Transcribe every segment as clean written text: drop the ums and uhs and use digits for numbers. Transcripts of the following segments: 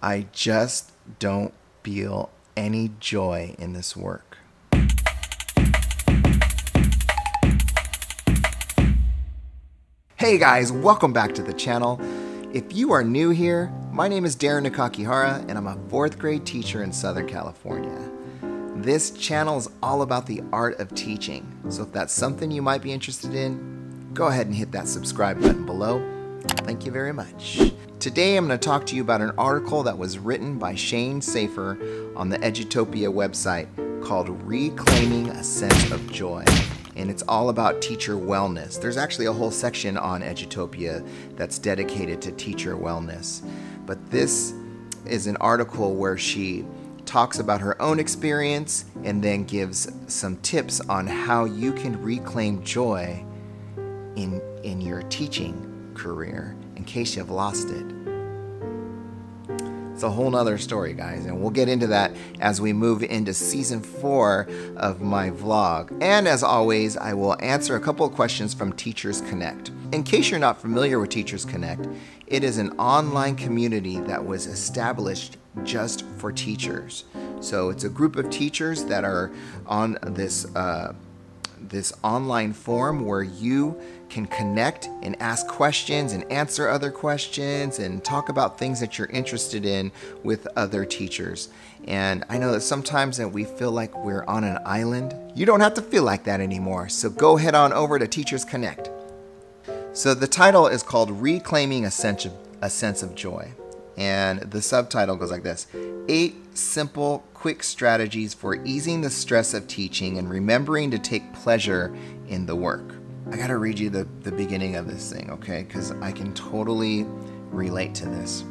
I just don't feel any joy in this work. Hey guys, welcome back to the channel. If you are new here, my name is Darin Nakakihara and I'm a 4th grade teacher in Southern California. This channel is all about the art of teaching, so if that's something you might be interested in, go ahead and hit that subscribe button below. Thank you very much. Today I'm going to talk to you about an article that was written by Shane Safer on the Edutopia website called Reclaiming a Sense of Joy. And it's all about teacher wellness. There's actually a whole section on Edutopia that's dedicated to teacher wellness. But this is an article where she talks about her own experience and then gives some tips on how you can reclaim joy in your teaching career in case you've lost it. It's a whole nother story, guys, and we'll get into that as we move into season 4 of my vlog. And as always, I will answer a couple of questions from Teachers Connect. In case you're not familiar with Teachers Connect, it is an online community that was established just for teachers. So it's a group of teachers that are on this online forum where you can connect and ask questions and answer other questions and talk about things that you're interested in with other teachers. And I know that sometimes that we feel like we're on an island. You don't have to feel like that anymore. So go head on over to Teachers Connect. So the title is called Reclaiming a Sense of Joy. And the subtitle goes like this: 8 simple, quick strategies for easing the stress of teaching and remembering to take pleasure in the work. I gotta read you the beginning of this thing, okay? Because I can totally relate to this.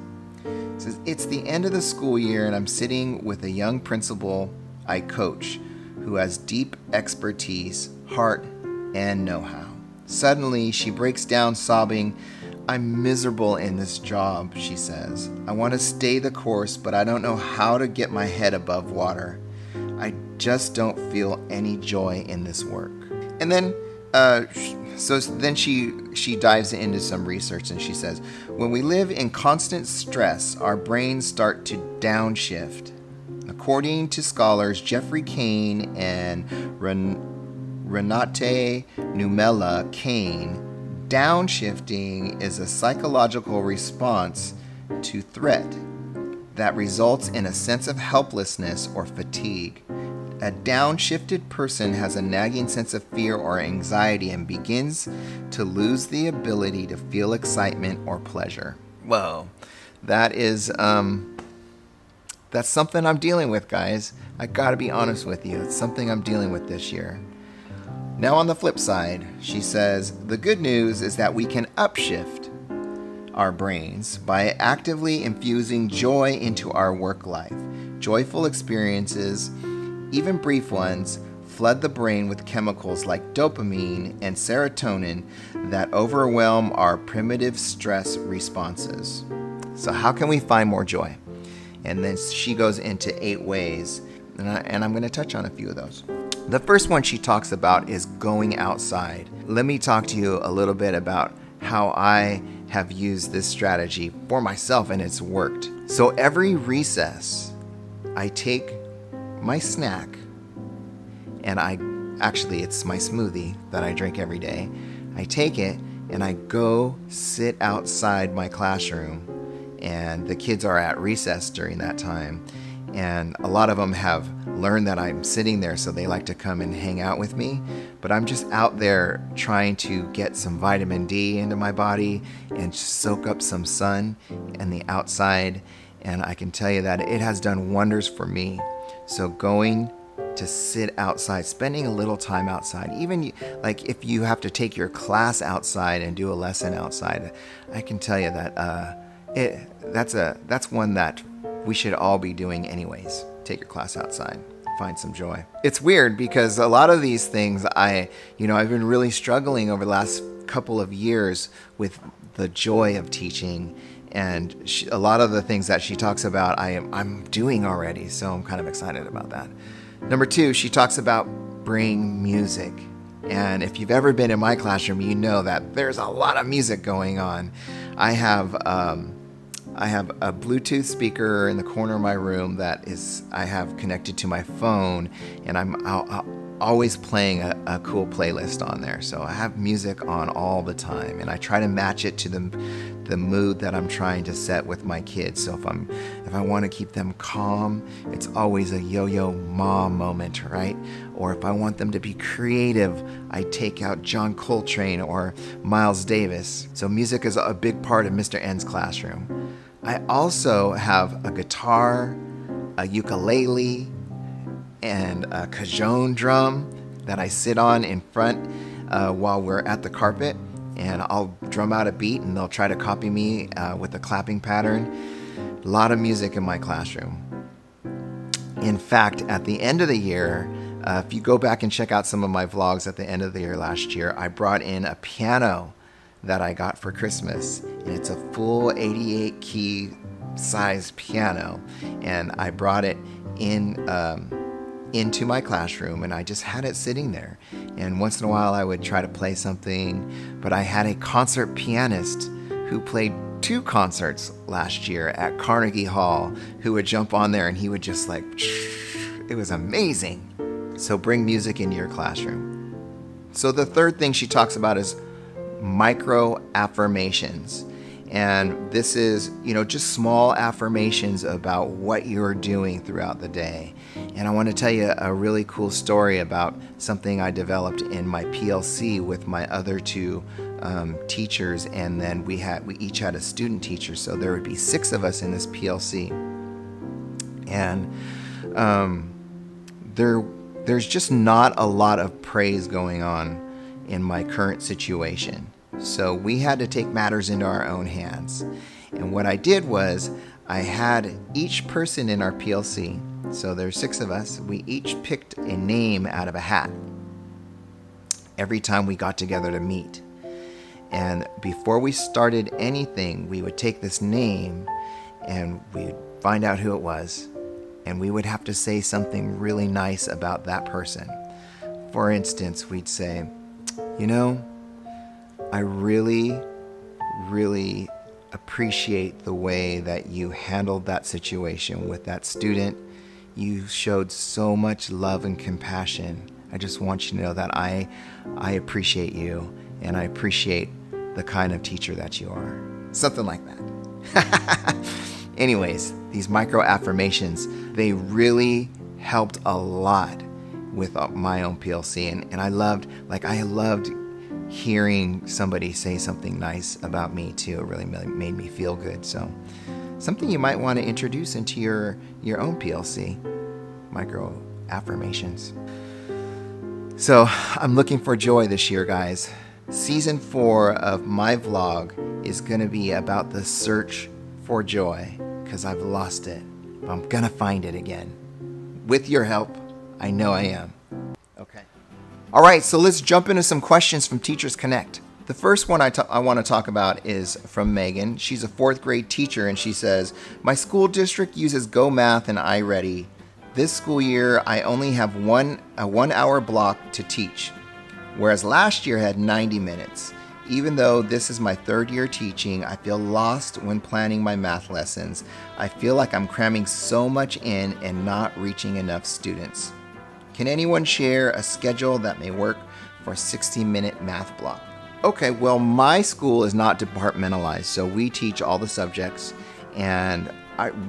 It says, it's the end of the school year and I'm sitting with a young principal I coach who has deep expertise, heart, and know-how. Suddenly, she breaks down sobbing. I'm miserable in this job, she says. I want to stay the course, but I don't know how to get my head above water. I just don't feel any joy in this work. And then, then she dives into some research and she says, when we live in constant stress, our brains start to downshift. According to scholars Jeffrey Kane and Renate Numela Kane, downshifting is a psychological response to threat that results in a sense of helplessness or fatigue. A downshifted person has a nagging sense of fear or anxiety and begins to lose the ability to feel excitement or pleasure. Whoa, that is that's something I'm dealing with, guys. I gotta be honest with you. It's something I'm dealing with this year. Now on the flip side, she says, the good news is that we can upshift our brains by actively infusing joy into our work life. Joyful experiences, even brief ones, flood the brain with chemicals like dopamine and serotonin that overwhelm our primitive stress responses. So how can we find more joy? And then she goes into 8 ways, and I'm going to touch on a few of those. The first one she talks about is going outside. Let me talk to you a little bit about how I have used this strategy for myself and it's worked. So every recess, I take my snack and it's my smoothie that I drink every day. I take it and I go sit outside my classroom, and the kids are at recess during that time. And a lot of them have learned that I'm sitting there, so they like to come and hang out with me. But I'm just out there trying to get some vitamin D into my body and soak up some sun in the outside. And I can tell you that it has done wonders for me. So going to sit outside, spending a little time outside, even like if you have to take your class outside and do a lesson outside, I can tell you that that's one that we should all be doing anyways. Take your class outside, find some joy. It's weird because a lot of these things I've been really struggling over the last couple of years with the joy of teaching, and a lot of the things that she talks about I'm doing already, so I'm kind of excited about that. Number 2, she talks about bring music. And if you've ever been in my classroom, you know that there's a lot of music going on. I have I have a Bluetooth speaker in the corner of my room that I have connected to my phone, and I'm always playing a cool playlist on there. So I have music on all the time, and I try to match it to the mood that I'm trying to set with my kids. So if I want to keep them calm, it's always a Yo-Yo Ma moment, right? Or if I want them to be creative, I take out John Coltrane or Miles Davis. So music is a big part of Mr. N's classroom. I also have a guitar, a ukulele, and a cajon drum that I sit on in front while we're at the carpet, and I'll drum out a beat and they'll try to copy me with a clapping pattern. A lot of music in my classroom. In fact, at the end of the year, if you go back and check out some of my vlogs at the end of the year last year, I brought in a piano that I got for Christmas, and it's a full 88 key size piano, and I brought it into my classroom, and I just had it sitting there, and once in a while I would try to play something. But I had a concert pianist who played 2 concerts last year at Carnegie Hall who would jump on there, and he would just like, it was amazing. So bring music into your classroom. So the third thing she talks about is micro-affirmations. And this is, just small affirmations about what you're doing throughout the day. And I want to tell you a really cool story about something I developed in my PLC with my other 2 teachers, and then we each had a student teacher, so there would be 6 of us in this PLC. And there's just not a lot of praise going on in my current situation. So we had to take matters into our own hands. And what I did was I had each person in our PLC, so there's 6 of us, we each picked a name out of a hat every time we got together to meet. And before we started anything, we would take this name and we'd find out who it was, and we would have to say something really nice about that person. For instance, we'd say, I really, really appreciate the way that you handled that situation with that student. You showed so much love and compassion. I just want you to know that I appreciate you, and I appreciate the kind of teacher that you are. Something like that. Anyways, these micro-affirmations, they really helped a lot with my own PLC, and I loved hearing somebody say something nice about me too. It really made me feel good. So something you might want to introduce into your own PLC, micro-affirmations. So I'm looking for joy this year, guys. Season 4 of my vlog is going to be about the search for joy, because I've lost it, but I'm going to find it again. With your help, I know I am. Okay. All right, so let's jump into some questions from Teachers Connect. The first one I want to talk about is from Megan. She's a 4th grade teacher, and she says, my school district uses Go Math and iReady. This school year, I only have a 1-hour block to teach, whereas last year I had 90 minutes. Even though this is my 3rd year teaching, I feel lost when planning my math lessons. I feel like I'm cramming so much in and not reaching enough students. Can anyone share a schedule that may work for a 60-minute math block? Okay, well, my school is not departmentalized, so we teach all the subjects, and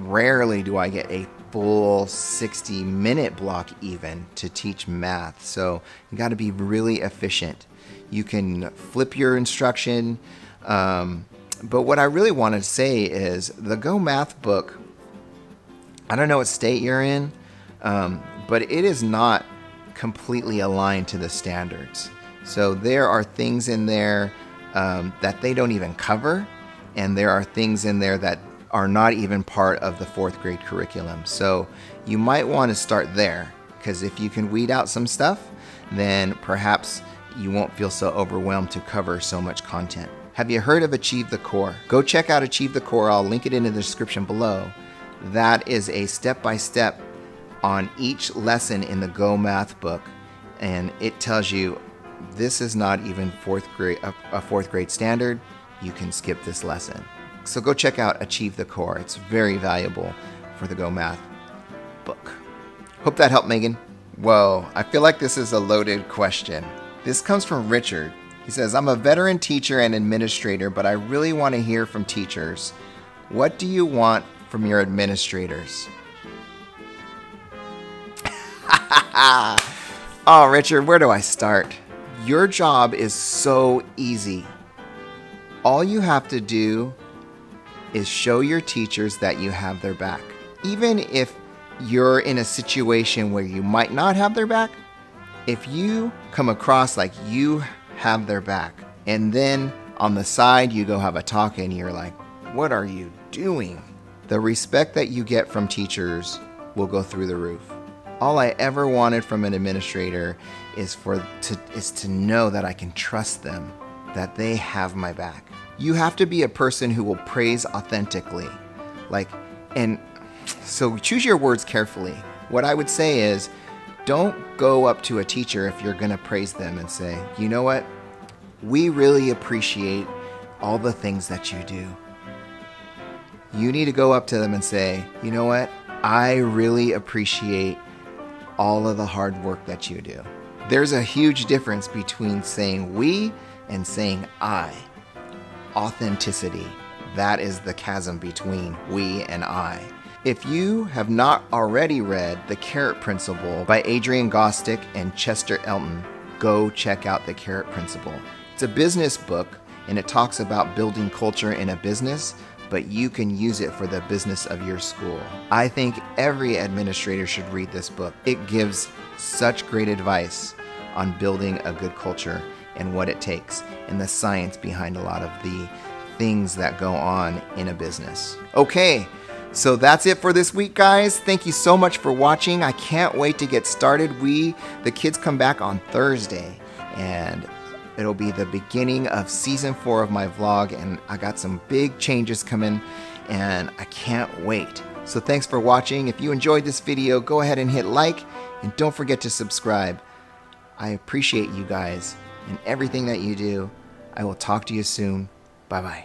rarely do I get a full 60-minute block even to teach math. So you got to be really efficient. You can flip your instruction, but what I really want to say is the Go Math book, I don't know what state you're in, but it is not completely aligned to the standards. So there are things in there that they don't even cover, and there are things in there that are not even part of the 4th grade curriculum. So you might want to start there, because if you can weed out some stuff, then perhaps you won't feel so overwhelmed to cover so much content. Have you heard of Achieve the Core? Go check out Achieve the Core. I'll link it in the description below. That is a step-by-step on each lesson in the Go Math book, and it tells you this is not even a 4th grade standard. You can skip this lesson. So go check out Achieve the Core. It's very valuable for the Go Math book. Hope that helped, Megan. Whoa, I feel like this is a loaded question. This comes from Richard. He says, I'm a veteran teacher and administrator, but I really want to hear from teachers. What do you want from your administrators? Oh, Richard, where do I start? Your job is so easy. All you have to do is show your teachers that you have their back. Even if you're in a situation where you might not have their back, if you come across like you have their back, and then on the side you go have a talk and you're like, what are you doing? The respect that you get from teachers will go through the roof. All I ever wanted from an administrator is to know that I can trust them, that they have my back. You have to be a person who will praise authentically. And so choose your words carefully. What I would say is, don't go up to a teacher if you're going to praise them and say, you know what? We really appreciate all the things that you do. You need to go up to them and say, you know what? I really appreciate all of the hard work that you do. There's a huge difference between saying we and saying I. Authenticity. That is the chasm between we and I. If you have not already read The Carrot Principle by Adrian Gostick and Chester Elton, go check out The Carrot Principle. It's a business book and it talks about building culture in a business, but you can use it for the business of your school. I think every administrator should read this book. It gives such great advice on building a good culture and what it takes and the science behind a lot of the things that go on in a business. Okay, so that's it for this week, guys. Thank you so much for watching. I can't wait to get started. The kids come back on Thursday, and it'll be the beginning of season 4 of my vlog, and I got some big changes coming, and I can't wait. So thanks for watching. If you enjoyed this video, go ahead and hit like, and don't forget to subscribe. I appreciate you guys and everything that you do. I will talk to you soon. Bye-bye.